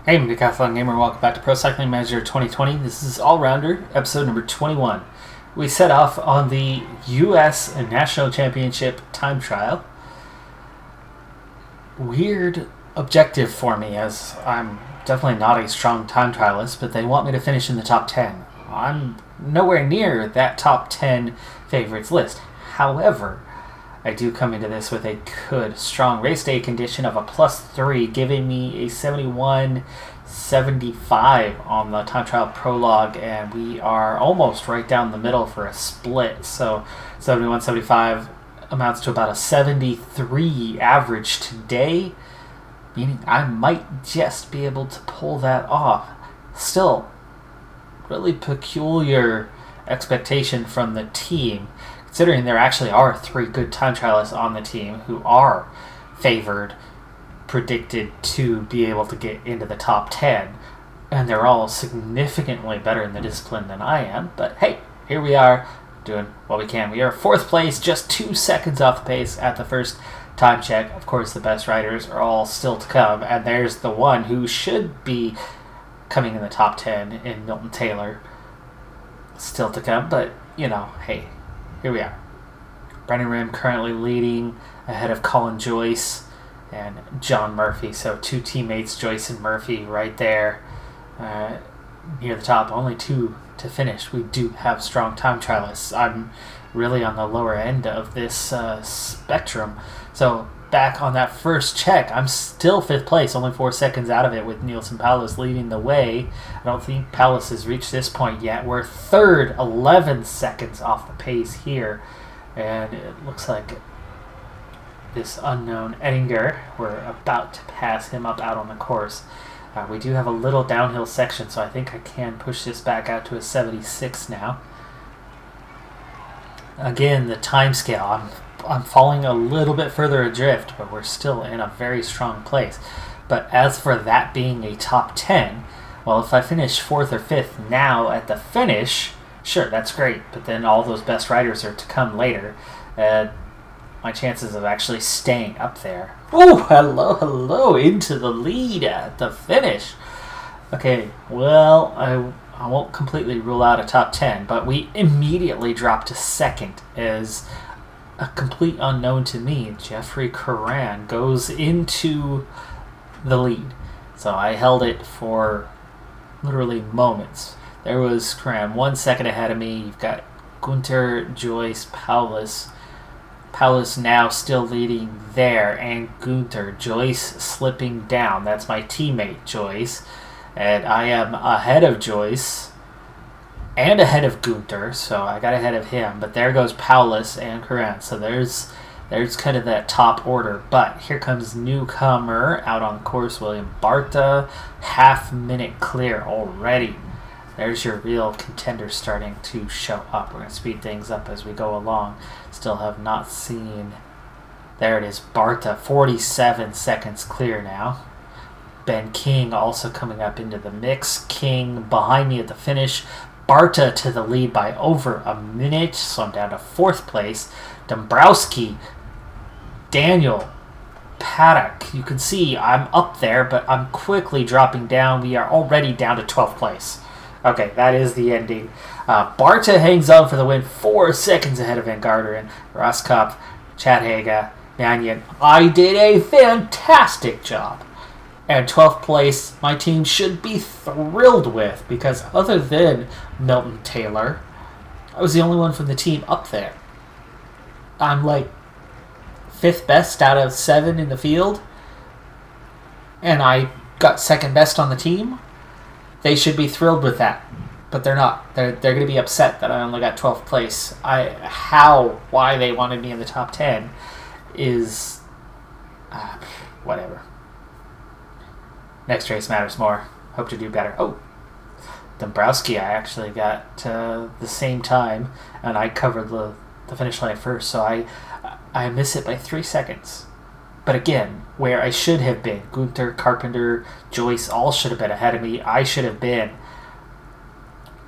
Hey, I'm Decathlon Gamer, and welcome back to Pro Cycling Manager 2020. This is All Rounder, episode number 21. We set off on the U.S. National Championship time trial. Weird objective for me, as I'm definitely not a strong time trialist, but they want me to finish in the top 10. I'm nowhere near that top 10 favorites list. However, I do come into this with a good, strong race day condition of a +3, giving me a 71.75 on the time trial prologue, and we are almost right down the middle for a split. So 71.75 amounts to about a 73 average today, meaning I might just be able to pull that off. Still, really peculiar expectation from the team, considering there actually are 3 good time trialists on the team who are favored, predicted to be able to get into the top 10, and they're all significantly better in the discipline than I am. But hey, here we are doing what we can. We are 4th place, just 2 seconds off the pace at the first time check. Of course, the best riders are all still to come, and there's the one who should be coming in the top 10 in Milton Taylor, still to come. But hey, here we are. Brennan Rim currently leading ahead of Colin Joyce and John Murphy. So 2 teammates, Joyce and Murphy, right there near the top. Only 2 to finish. We do have strong time trialists. I'm really on the lower end of this spectrum. So back on that first check, I'm still 5th place, only 4 seconds out of it, with Nielsen Paulus leading the way. I don't think Paulus has reached this point yet. We're 3rd, 11 seconds off the pace here, and it looks like this unknown Ettinger, we're about to pass him up out on the course. We do have a little downhill section, so I think I can push this back out to a 76 now. Again, the time scale, I'm falling a little bit further adrift, but we're still in a very strong place. But as for that being a top 10, well, if I finish 4th or 5th now at the finish, sure, that's great. But then all those best riders are to come later. My chances of actually staying up there. Oh, hello, into the lead at the finish. Okay, well, I won't completely rule out a top 10, but we immediately drop to 2nd as a complete unknown to me, Jeffrey Curran, goes into the lead. So I held it for literally moments. There was Curran 1 second ahead of me. You've got Gunter, Joyce, Paulus. Paulus now still leading there, and Gunter. Joyce slipping down. That's my teammate, Joyce. And I am ahead of Joyce and ahead of Gunter, so I got ahead of him. But there goes Paulus and Curran. So there's kind of that top order. But here comes newcomer out on course, William Barta. Half-minute clear already. There's your real contender starting to show up. We're going to speed things up as we go along. Still have not seen... There it is, Barta, 47 seconds clear now. Ben King also coming up into the mix. King behind me at the finish. Barta to the lead by over a minute, so I'm down to 4th place. Dombrowski, Daniel, Paddock. You can see I'm up there, but I'm quickly dropping down. We are already down to 12th place. Okay, that is the ending. Barta hangs on for the win, 4 seconds ahead of Van Garderen, Roskopf, Chadhaga, Mannion. I did a fantastic job. And 12th place, my team should be thrilled with, because other than Milton Taylor, I was the only one from the team up there. I'm like 5th best out of 7 in the field, and I got 2nd best on the team. They should be thrilled with that, but they're not. They're going to be upset that I only got 12th place. Why they wanted me in the top 10 is whatever. Next race matters more. Hope to do better. Oh, Dombrowski, I actually got the same time, and I covered the finish line first, so I miss it by 3 seconds. But again, where I should have been, Gunter, Carpenter, Joyce all should have been ahead of me. I should have been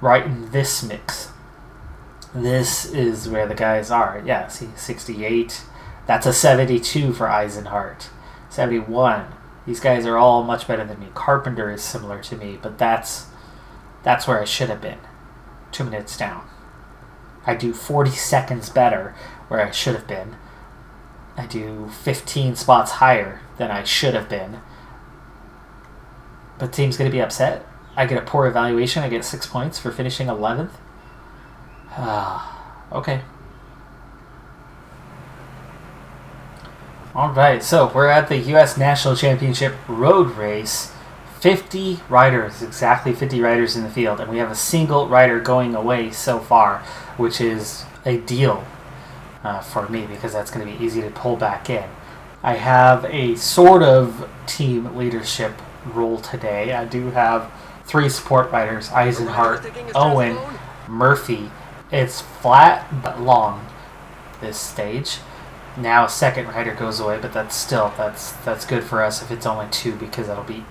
right in this mix. This is where the guys are. Yeah, see, 68. That's a 72 for Eisenhart. 71 These guys are all much better than me. Carpenter is similar to me, but that's where I should have been. 2 minutes down. I do 40 seconds better where I should have been. I do 15 spots higher than I should have been. But the team's going to be upset. I get a poor evaluation. I get 6 points for finishing 11th. Okay. Alright, so we're at the U.S. National Championship road race. 50 riders, exactly 50 riders in the field. And we have a single rider going away so far, which is ideal for me because that's going to be easy to pull back in. I have a sort of team leadership role today. I do have 3 support riders, Eisenhart, Owen, Murphy. It's flat but long, this stage. Now a second rider goes away, but that's good for us if it's only 2 because it'll be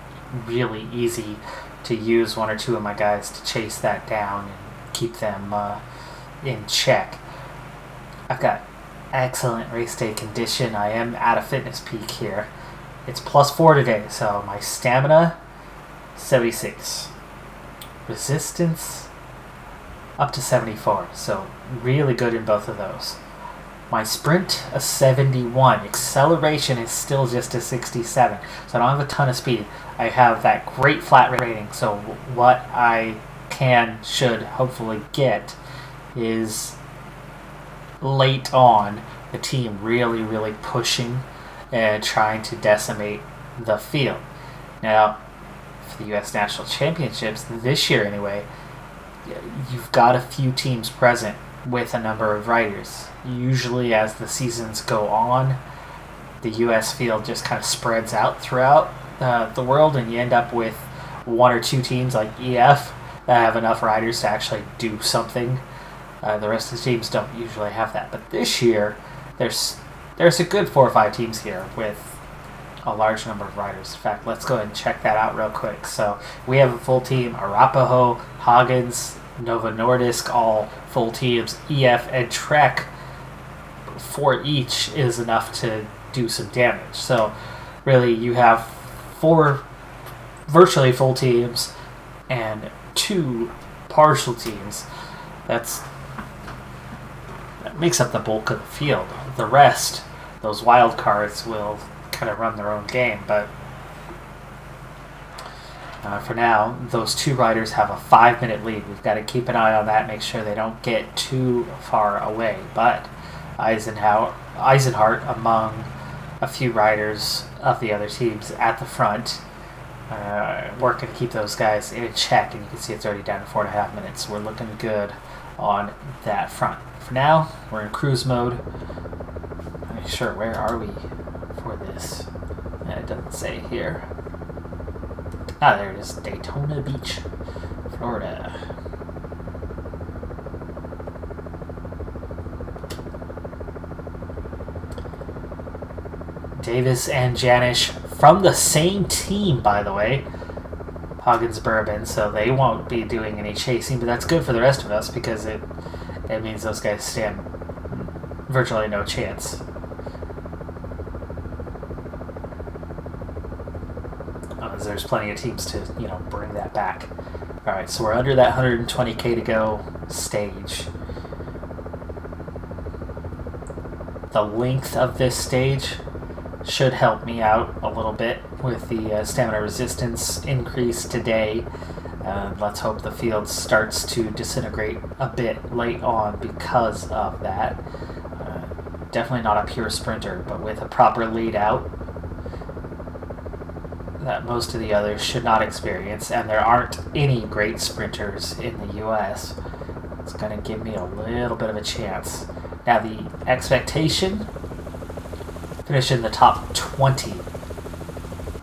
really easy to use 1 or 2 of my guys to chase that down and keep them in check. I've got excellent race day condition. I am at a fitness peak here. It's +4 today, so my stamina 76, resistance up to 74, so really good in both of those. My sprint a 71, acceleration is still just a 67, so I don't have a ton of speed. I have that great flat rating, so what I should hopefully get is late on the team really pushing and trying to decimate the field. Now, for the U.S. National Championships, this year anyway, you've got a few teams present with a number of riders. Usually as the seasons go on, the U.S. field just kind of spreads out throughout the world, and you end up with 1 or 2 teams like EF that have enough riders to actually do something. The rest of the teams don't usually have that. But this year, there's a good 4 or 5 teams here with a large number of riders. In fact, let's go ahead and check that out real quick. So we have a full team: Arapaho, Hagens, Nova Nordisk, all full teams. EF and Trek for each is enough to do some damage. So really you have 4 virtually full teams and 2 partial teams. That makes up the bulk of the field. The rest, those wild cards, will kind of run their own game, but for now, those 2 riders have a 5-minute lead. We've got to keep an eye on that, make sure they don't get too far away. But Eisenhart, among a few riders of the other teams at the front, working to keep those guys in check, and you can see it's already down to 4.5 minutes. We're looking good on that front. For now, we're in cruise mode. I'm not sure, where are we for this? It doesn't say here. There it is, Daytona Beach, Florida. Davis and Janish from the same team, by the way. Hagens Bourbon, so they won't be doing any chasing, but that's good for the rest of us because it means those guys stand virtually no chance. There's plenty of teams to, bring that back. Alright, so we're under that 120k to go stage. The length of this stage should help me out a little bit with the stamina resistance increase today. Let's hope the field starts to disintegrate a bit late on because of that. Definitely not a pure sprinter, but with a proper lead out that most of the others should not experience, and there aren't any great sprinters in the U.S. It's going to give me a little bit of a chance. Now the expectation, finish in the top 20.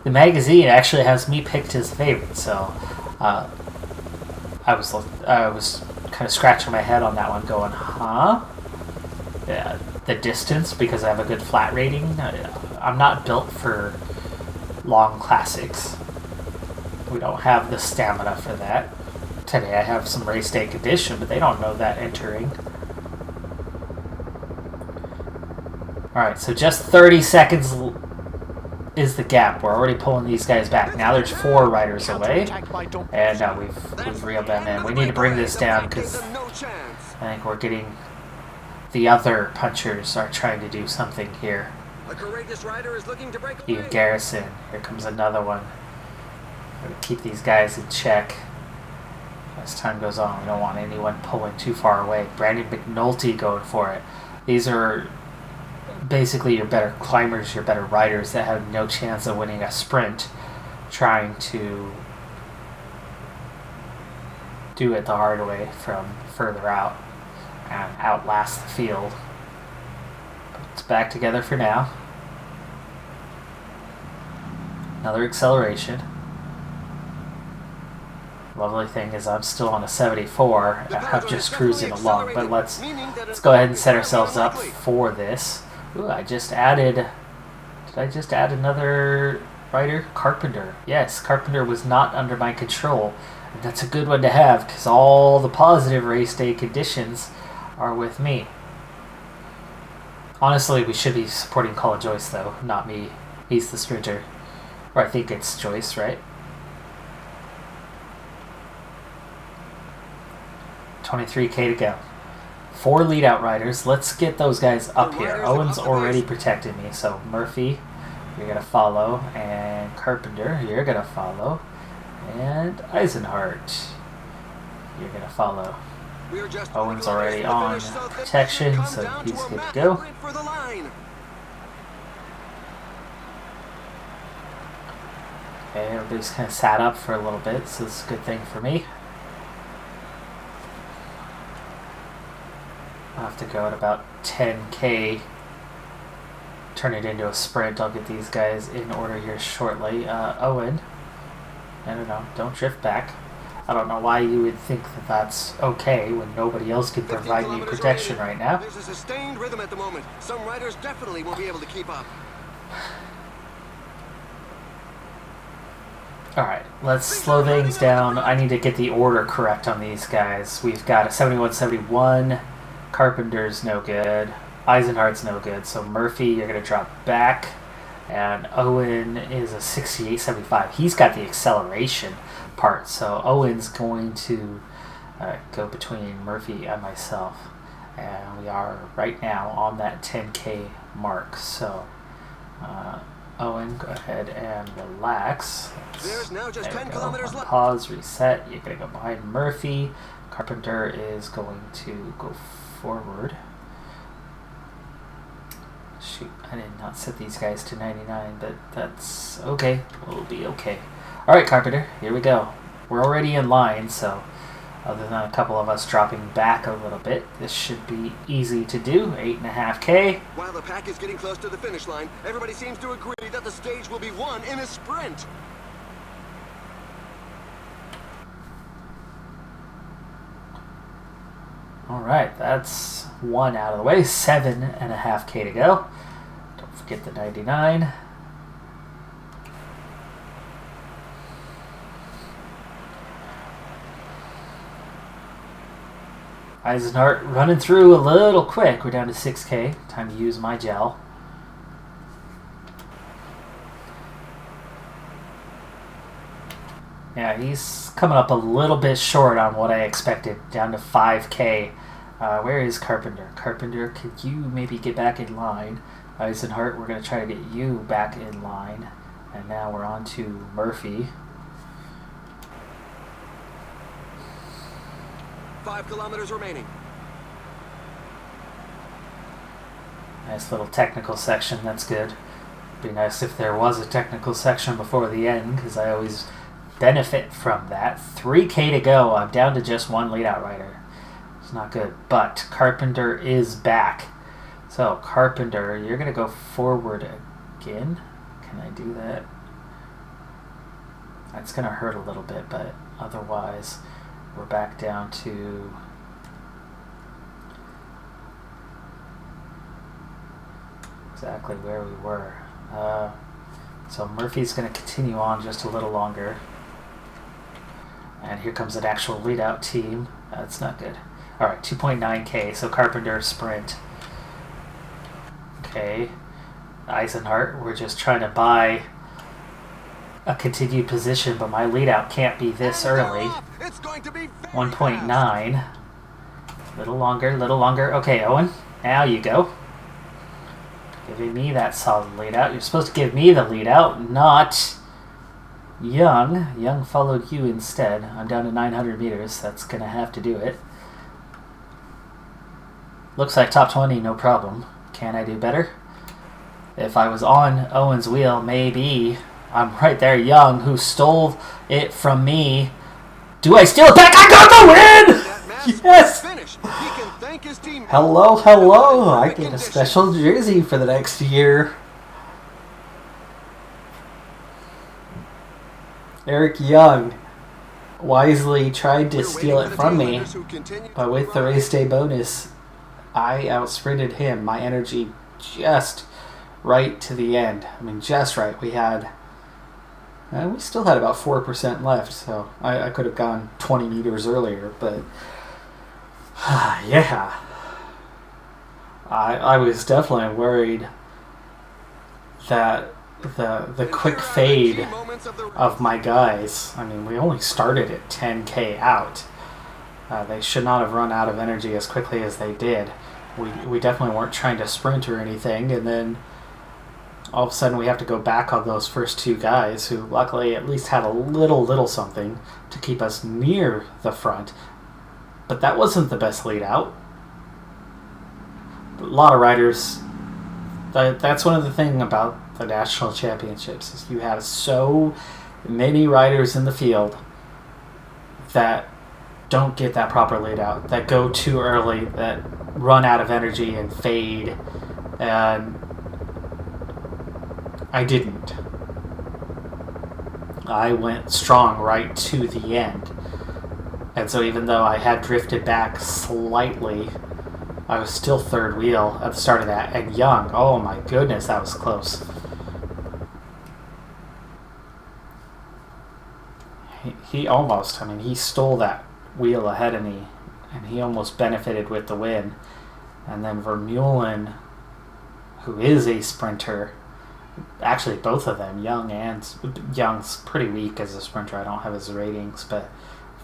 The magazine actually has me picked as favorite, so I was kind of scratching my head on that one going, huh? Yeah, the distance, because I have a good flat rating. I'm not built for long classics. We don't have the stamina for that. Today I have some race day condition, but they don't know that entering. Alright, so just 30 seconds is the gap. We're already pulling these guys back. Now there's 4 riders away, and we've reeled them in. We need to bring this down because I think we're getting the other punchers are trying to do something here. Ian Garrison, here comes another one. We're going to keep these guys in check as time goes on. We don't want anyone pulling too far away. Brandon McNulty going for it. These are basically your better climbers, your better riders that have no chance of winning a sprint, trying to do it the hard way from further out and outlast the field. It's back together for now. Another acceleration. Lovely thing is I'm still on a 74. I'm just cruising along, but let's go ahead and set ourselves up for this. Ooh, I just added... Did I just add another rider? Carpenter. Yes, Carpenter was not under my control. And that's a good one to have, because all the positive race day conditions are with me. Honestly, we should be supporting Colin Joyce, though, not me. He's the sprinter. Or I think it's Joyce, right? 23K to go. 4 lead-out riders. Let's get those guys up here. Owen's already protected me, so Murphy, you're going to follow, and Carpenter, you're going to follow, and Eisenhart, you're going to follow. Owen's already on protection, so he's good to go. Okay, everybody's kind of sat up for a little bit, so it's a good thing for me. I'll have to go at about 10K, turn it into a sprint. I'll get these guys in order here shortly. Owen, I don't know, don't drift back. I don't know why you would think that that's okay when nobody else can provide me protection right now. There's a sustained rhythm at the moment. Some riders definitely won't be able to keep up. Alright, let's slow things down. I need to get the order correct on these guys. We've got a 71-71. Carpenter's no good. Eisenhart's no good. So Murphy, you're going to drop back. And Owen is a 68-75. He's got the acceleration part. So Owen's going to go between Murphy and myself. And we are right now on that 10K mark. So Owen, go ahead and relax. There's now just 10 kilometers left. Pause, reset. You're going to go behind Murphy. Carpenter is going to go forward. Shoot, I did not set these guys to 99, but that's okay. We'll be okay. Alright, Carpenter, here we go. We're already in line, so other than a couple of us dropping back a little bit, this should be easy to do. 8.5K. While the pack is getting close to the finish line, everybody seems to agree that the stage will be won in a sprint. Alright, that's 1 out of the way. 7.5K to go. Don't forget the 99. Eisenhart running through a little quick. We're down to 6K. Time to use my gel. Yeah, he's coming up a little bit short on what I expected. Down to 5K. Where is Carpenter? Carpenter, could you maybe get back in line? Eisenhart, we're going to try to get you back in line. And now we're on to Murphy. 5 kilometers remaining. Nice little technical section, that's good. Be nice if there was a technical section before the end, because I always benefit from that. 3K to go. I'm down to just 1 lead-out rider. It's not good, but Carpenter is back. So, Carpenter, you're going to go forward again. Can I do that? That's going to hurt a little bit, but otherwise, we're back down to exactly where we were. So Murphy's going to continue on just a little longer. And here comes an actual lead-out team. That's not good. Alright, 2.9K, so Carpenter sprint. Okay. Eisenhart. We're just trying to buy a continued position, but my lead out can't be this early. 1.9. Little longer. Okay, Owen, now you go. Giving me that solid lead out. You're supposed to give me the lead out, not Young. Young followed you instead. I'm down to 900 meters. That's going to have to do it. Looks like top 20, no problem. Can I do better? If I was on Owen's wheel, maybe. I'm right there, Young, who stole it from me. Do I steal it back? I got the win! Yes! Hello, hello. I get a special jersey for the next year. Eric Young wisely tried to steal it from me, but with the race day bonus, I outsprinted him. My energy just right to the end. I mean, just right. We still had about 4% left, so I could have gone 20 meters earlier, but yeah. I was definitely worried that the quick fade of my guys, I mean, we only started at 10k out. They should not have run out of energy as quickly as they did. We definitely weren't trying to sprint or anything, and then all of a sudden we have to go back on those first two guys who luckily at least had a little something to keep us near the front. But that wasn't the best lead out. A lot of riders, that's one of the things about the national championships, is you have so many riders in the field that don't get that proper lead out, that go too early, that run out of energy and fade, and I didn't. I went strong right to the end. And so even though I had drifted back slightly, I was still third wheel at the start of that. And Young, oh my goodness, that was close. He almost, I mean, he stole that wheel ahead of me, and he almost benefited with the win. And then Vermeulen, who is a sprinter, actually both of them, Young's pretty weak as a sprinter. I don't have his ratings, but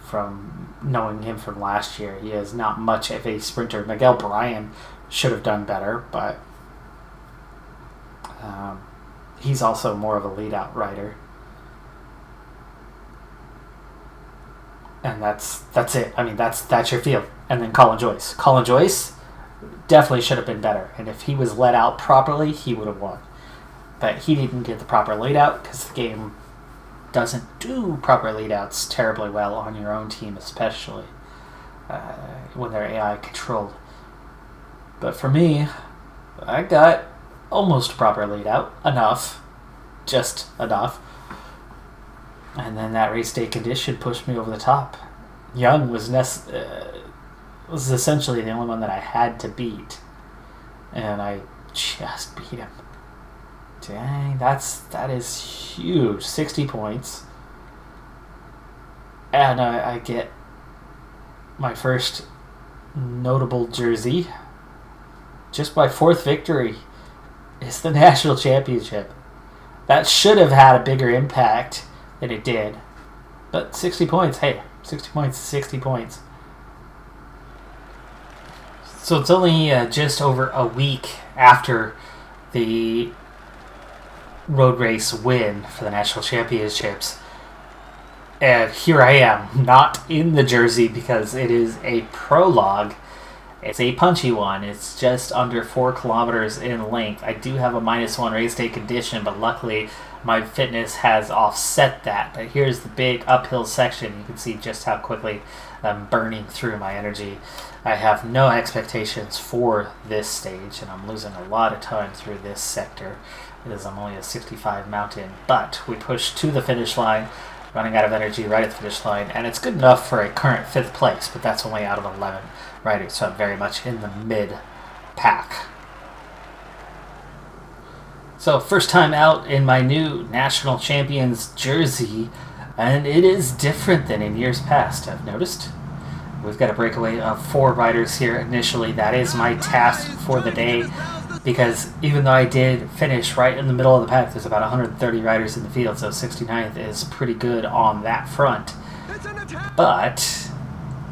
from knowing him from last year, he is not much of a sprinter. Miguel Bryan should have done better, but he's also more of a lead-out rider. And that's it. I mean, that's your field. And then Colin Joyce. Colin Joyce definitely should have been better. And if he was let out properly, he would have won. But he didn't get the proper lead out because the game doesn't do proper lead outs terribly well on your own team, especially when they're AI controlled. But for me, I got almost proper lead out. Enough. Just enough. And then that race day condition pushed me over the top. Young was essentially the only one that I had to beat. And I just beat him. Dang, that is huge. 60 points. And I get my first notable jersey. Just my fourth victory. It's the national championship. That should have had a bigger impact than it did. But 60 points, hey, 60 points, 60 points. So it's only just over a week after the road race win for the national championships. And here I am, not in the jersey because it is a prologue. It's a punchy one. It's just under 4 kilometers in length. I do have a -1 race day condition, but luckily my fitness has offset that. But here's the big uphill section. You can see just how quickly I'm burning through my energy. I have no expectations for this stage, and I'm losing a lot of time through this sector because I'm only a 65 mountain. But we pushed to the finish line, running out of energy right at the finish line, and it's good enough for a current 5th place, but that's only out of 11 riders, so I'm very much in the mid-pack. So first time out in my new National Champions jersey, and it is different than in years past, I've noticed. We've got a breakaway of 4 riders here initially. That is my task for the day. because even though I did finish right in the middle of the pack, there's about 130 riders in the field, so 69th is pretty good on that front. But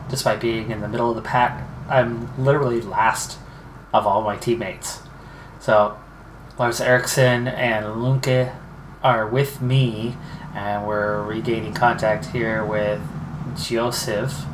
despite being in the middle of the pack, I'm literally last of all my teammates. So Lars Eriksson and Lunke are with me, and we're regaining contact here with Joseph.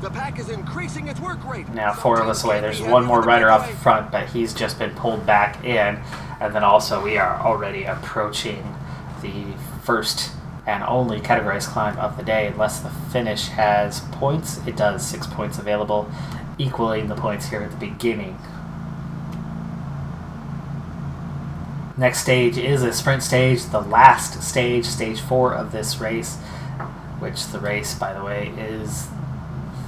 The pack is increasing its work rate. Now 4 of us away. There's one more rider off the front, but he's just been pulled back in. And then also we are already approaching the first and only categorized climb of the day. Unless the finish has points, it does. 6 points available, equaling the points here at the beginning. Next stage is a sprint stage, the last stage, stage 4 of this race, which the race, by the way, is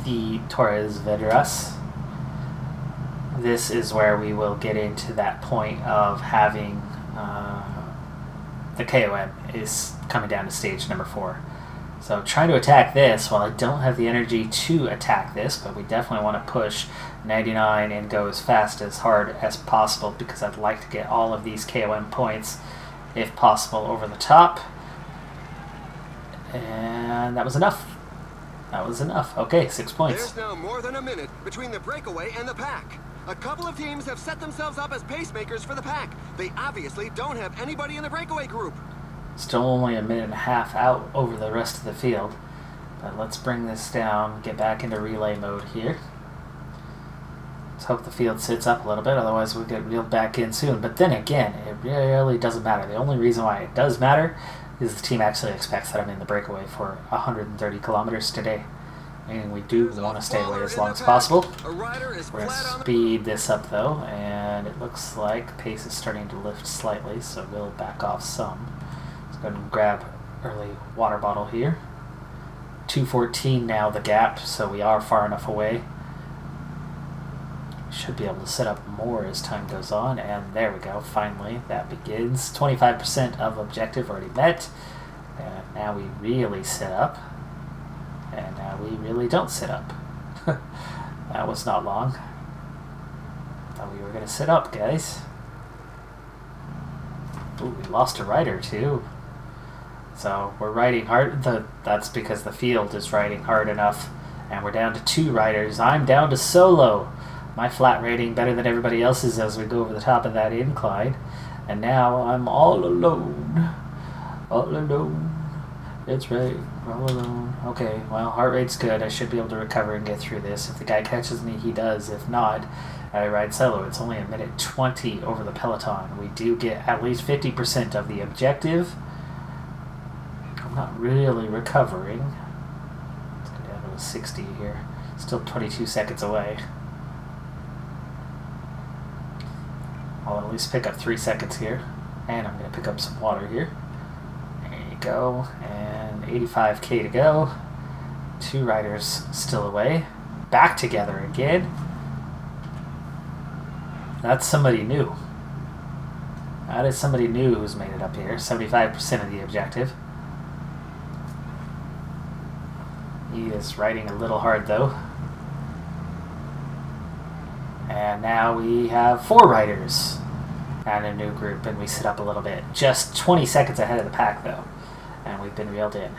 the Torres Vedras. This is where we will get into that point of having the KOM is coming down to stage number 4. So trying to attack this, well, I don't have the energy to attack this, but we definitely want to push 99 and go as fast as hard as possible, because I'd like to get all of these KOM points, if possible, over the top. And that was enough. That was enough. Okay, 6 points. There's now more than a minute between the breakaway and the pack. A couple of teams have set themselves up as pacemakers for the pack. They obviously don't have anybody in the breakaway group. Still only a minute and a half out over the rest of the field. But let's bring this down, get back into relay mode here. Let's hope the field sits up a little bit, otherwise we'll get reeled back in soon. But then again, it really doesn't matter. The only reason why it does matter is the team actually expects that I'm in the breakaway for 130 kilometers today. And we do want to stay away as long as possible. We're going to speed this up though, and it looks like pace is starting to lift slightly, so we'll back off some. Let's go and grab early water bottle here. 2:14 now the gap, so we are far enough away. Should be able to set up more as time goes on, and there we go, finally that begins. 25% of objective already met, and now we really sit up, and now we really don't sit up. That was not long. Thought we were going to sit up, guys. Ooh, we lost a rider too. So we're riding hard. That's because the field is riding hard enough, and we're down to 2 riders. I'm down to solo. My flat rating better than everybody else's as we go over the top of that incline. And now I'm all alone. All alone. That's right. We're all alone. Okay, well, heart rate's good. I should be able to recover and get through this. If the guy catches me, he does. If not, I ride solo. It's only a minute 20 over the peloton. We do get at least 50% of the objective. I'm not really recovering. Let's go down to a 60 here. Still 22 seconds away. I'll at least pick up 3 seconds here. And I'm going to pick up some water here. There you go. And 85k to go. 2 riders still away. Back together again. That's somebody new. That is somebody new who's made it up here. 75% of the objective. He is riding a little hard though. And now we have 4 riders and a new group, and we sit up a little bit. Just 20 seconds ahead of the pack though, and we've been reeled in.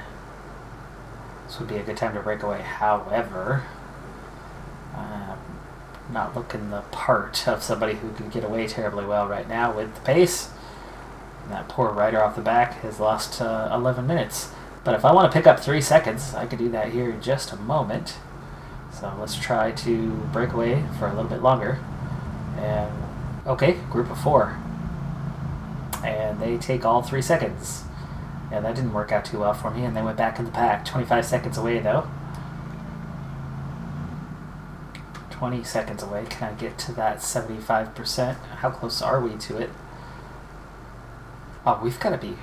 This would be a good time to break away. However, not looking the part of somebody who could get away terribly well right now with the pace. And that poor rider off the back has lost 11 minutes. But if I want to pick up 3 seconds, I could do that here in just a moment. So let's try to break away for a little bit longer. And okay, group of 4. And they take all 3 seconds. Yeah, that didn't work out too well for me, and they went back in the pack. 25 seconds away though. 20 seconds away. Can I get to that 75%? How close are we to it? Oh, we've got to be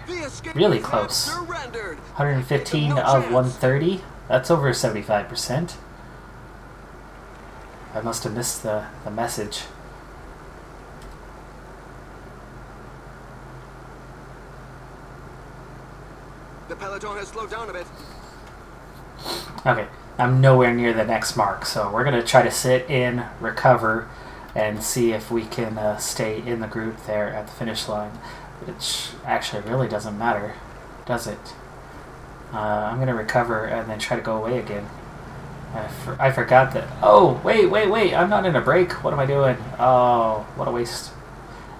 really close. 115 of 130. That's over 75%. I must have missed the message. The peloton has slowed down a bit. Okay, I'm nowhere near the next mark, so we're going to try to sit in, recover, and see if we can stay in the group there at the finish line, which actually really doesn't matter, does it? I'm going to recover and then try to go away again. I forgot that. Oh, wait, I'm not in a break. What am I doing? Oh, what a waste.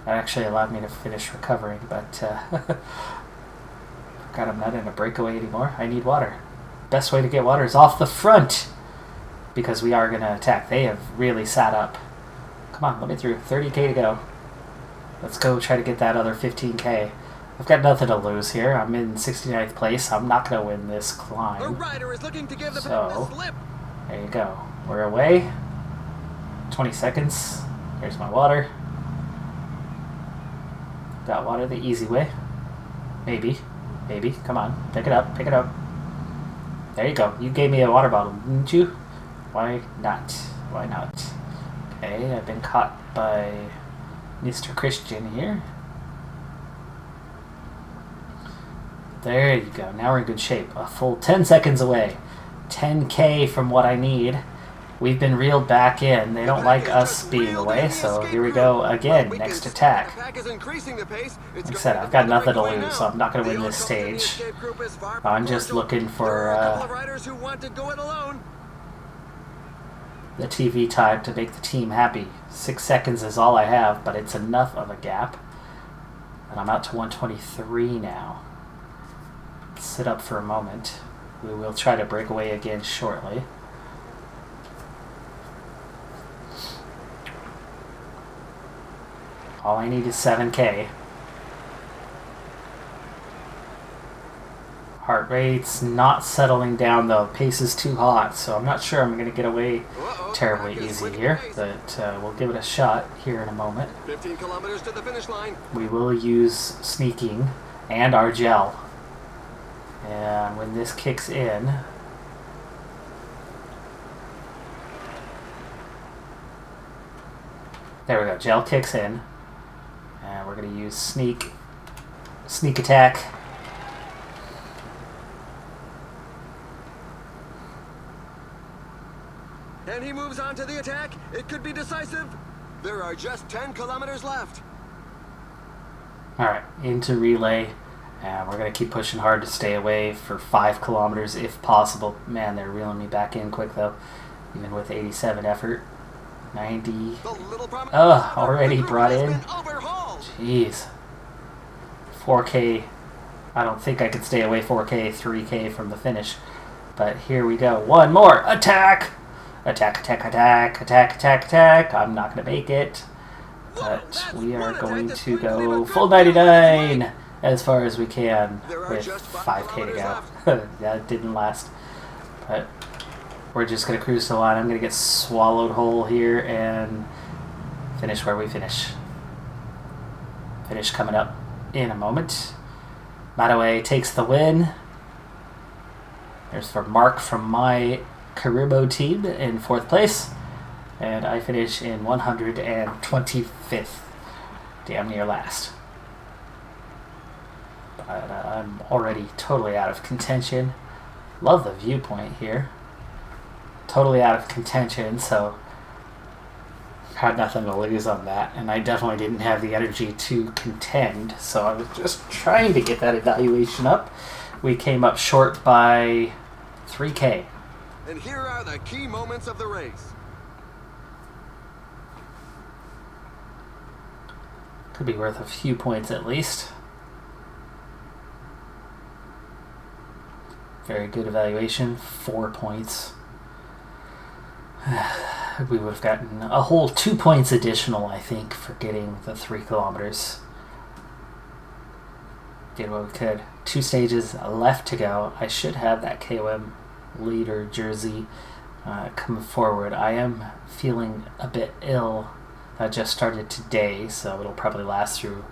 That actually allowed me to finish recovering, but forgot I'm not in a breakaway anymore. I need water. Best way to get water is off the front, because we are going to attack. They have really sat up. Come on, let me through. 30k to go. Let's go try to get that other 15k. I've got nothing to lose here. I'm in 69th place. I'm not going to win this climb. The rider is looking to give the So, slip. there you go. We're away. 20 seconds. Here's my water. Got water the easy way. Maybe. Come on. Pick it up. There you go. You gave me a water bottle, didn't you? Why not? Okay, I've been caught by Mr. Christian here. There you go. Now we're in good shape. A full 10 seconds away. 10k from what I need. We've been reeled back in. They don't like us being away, so here we go again. Next attack. Like I said, I've got nothing to lose, so I'm not going to win this stage. I'm just looking for the TV time to make the team happy. 6 seconds is all I have, but it's enough of a gap. And I'm out to 123 now. Sit up for a moment. We will try to break away again shortly. All I need is 7k. Heart rate's not settling down though. Pace is too hot, so I'm not sure I'm going to get away terribly easy here, but we'll give it a shot here in a moment. 15 kilometers to the finish line. We will use sneaking and our gel. And when this kicks in, there we go, gel kicks in, and we're going to use sneak attack. And he moves on to the attack. It could be decisive. There are just 10 kilometers left. Alright, into relay. And we're going to keep pushing hard to stay away for 5 kilometers if possible. Man, they're reeling me back in quick though. Even with 87 effort. 90. Already brought in. Jeez. 4k. I don't think I could stay away 4k, 3k from the finish. But here we go. One more. Attack! Attack. I'm not going to make it. But we are going to go full 99 as far as we can with 5k to go. That didn't last. But we're just going to cruise to the line. I'm going to get swallowed whole here and finish where we finish. Finish coming up in a moment. Mataway takes the win. There's for Mark from my Karibo team in 4th place. And I finish in 125th. Damn near last. But I'm already totally out of contention. Love the viewpoint here. Totally out of contention, so had nothing to lose on that. And I definitely didn't have the energy to contend, so I was just trying to get that evaluation up. We came up short by 3k. And here are the key moments of the race. Could be worth a few points at least. Very good evaluation, 4 points. We would have gotten a whole 2 points additional, I think, for getting the 3 kilometers. Did what we could. 2 stages left to go. I should have that KOM leader jersey come forward. I am feeling a bit ill. That just started today, so it'll probably last through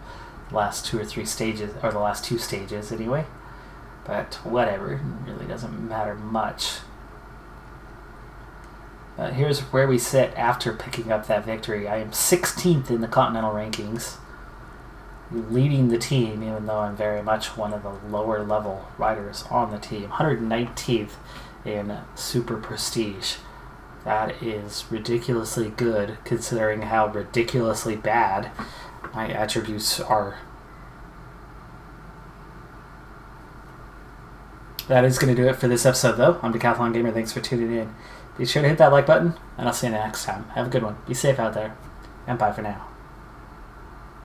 the last 2 or 3 stages, or the last 2 stages anyway. But whatever, it really doesn't matter much. Here's where we sit after picking up that victory. I am 16th in the Continental rankings, leading the team, even though I'm very much one of the lower level riders on the team. 119th in Super Prestige. That is ridiculously good, considering how ridiculously bad my attributes are. That is going to do it for this episode, though. I'm Decathlon Gamer. Thanks for tuning in. Be sure to hit that like button, and I'll see you next time. Have a good one. Be safe out there, and bye for now.